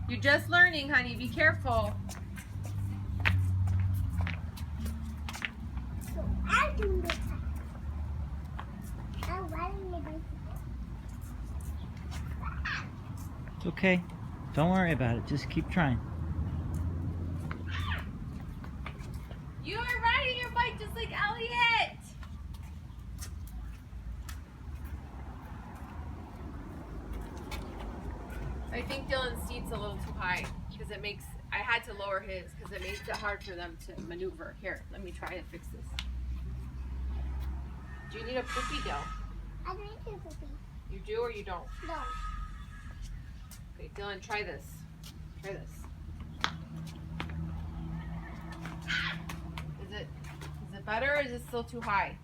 You're just learning, honey. Be careful. So I'm doing this. I'm riding the bicycle. It's okay. Don't worry about it. Just keep trying. You are riding your bike just like Elliot. I think Dylan's seat's a little too high because it makes, I had to lower his because it makes it hard for them to maneuver. Here, let me try to fix this. Do you need a poopy, Dyl? I drink a poopy. You do or you don't? No. Okay, Dylan, try this. Try this. Is it better or is it still too high?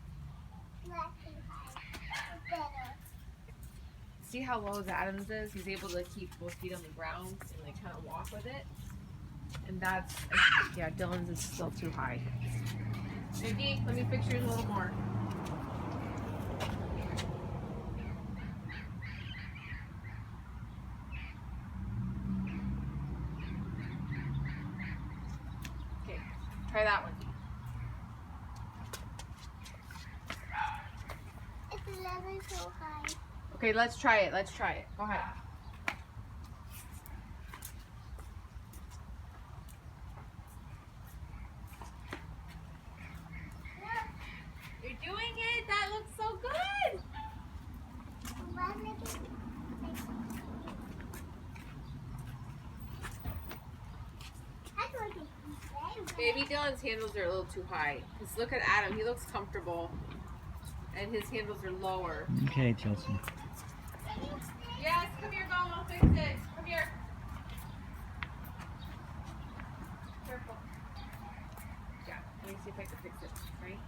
Not too high. Better. See how low as Adam's is? He's able to keep both feet on the ground and like kind of walk with it. And that's, yeah, Dylan's is still too high. Maybe, let me fix yours a little more. Okay, try that one. It's 11 so high. Okay, let's try it. Let's try it. Go ahead. You're doing it. That looks so good. Baby Dylan's handles are a little too high. Because look at Adam. He looks comfortable. And his handles are lower. Okay, Chelsea. Yes, come here, Mom. I'll fix it. Come here. Careful. Yeah, let me see if I can fix it. Right?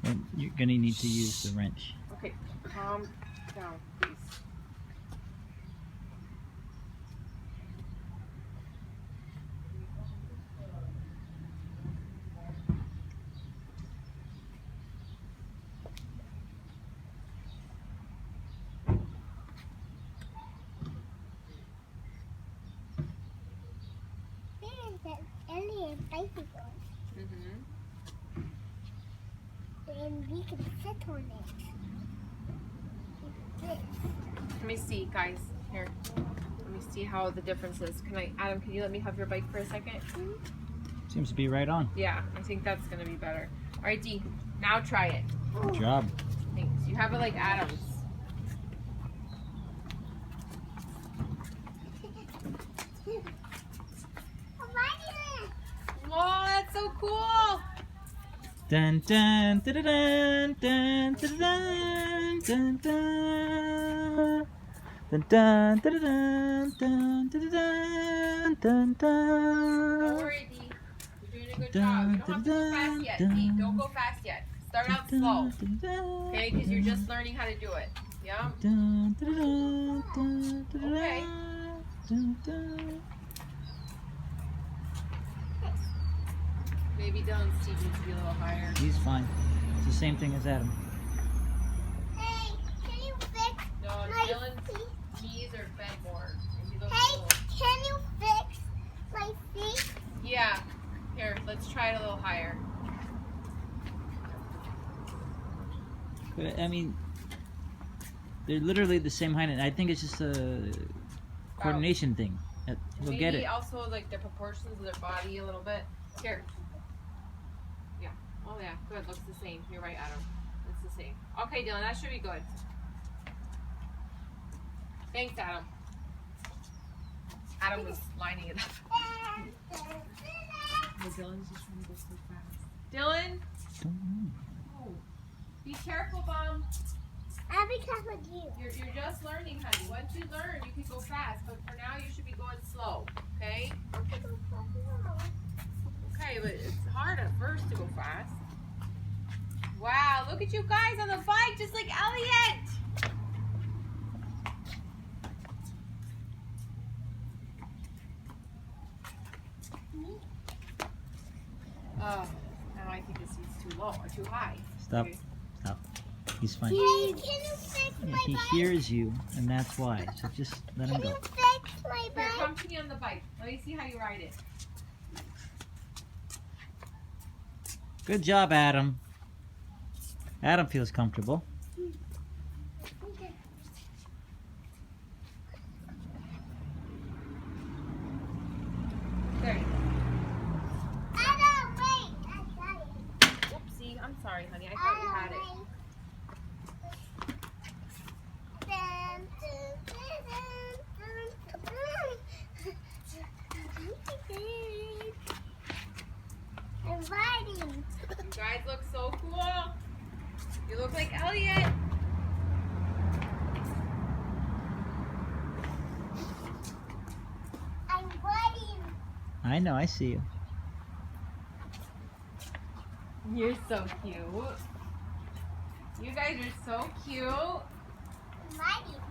Well, you're gonna need to use the wrench. Okay, calm down, please. Alien bicycle. Mm-hmm. And we can sit on it. Let me see, guys. Here. Let me see how the difference is. Adam, can you let me have your bike for a second? Seems to be right on. Yeah, I think that's gonna be better. All right, Dee, now try it. Good job. Thanks. You have it like Adam's. Whoa, that's so cool! Dun dun dun dun dun dun dun dun dun dun dun dun dun dun dun dun Don't dun. worry, Dee. You're doing a good job. You don't have to go fast yet, Dee. Don't go fast yet. Start out slow, okay? Because you're just learning how to do it. Yeah? Okay. Maybe Dylan's seat needs to be a little higher. He's fine. It's the same thing as Adam. Hey, can you fix No, my Dylan's seat? knees are bent more. And he looks Hey, a little... can you fix my seat? Yeah. Here, let's try it a little higher. But I mean, they're literally the same height, and I think it's just a coordination thing. He'll get it. Maybe also like the proportions of their body a little bit. Here. Yeah. Oh yeah. Good. Looks the same. You're right, Adam. It's the same. Okay, Dylan. That should be good. Thanks, Adam. Adam was lining it up. Oh, Dylan's just trying to go so fast. Dylan. Oh. Be careful, Mom. I'll be careful with you. You're just learning, honey. Once you learn, you can go fast. But for now, you should be going slow. Okay? Okay, but it's hard at first to go fast. Wow, look at you guys on the bike, just like Elliot. Oh, now I think this seat's too low or too high. Stop. Okay. Stop. He's fine. Hey, can you fix Yeah, my he bike? hears you, and that's why. So just let him Can go. you fix my Here, bike? come to me on the bike. Let me see how you ride it. Good job, Adam. Adam feels comfortable. Okay. There you go. Adam, wait. I got it. Oopsie. I'm sorry, honey. I thought you had it. Dun, dun, dun, dun, dun. I'm riding. You guys look so cool. You look like Elliot. I'm riding. I know, I see you. You're so cute. You guys are so cute. I'm riding.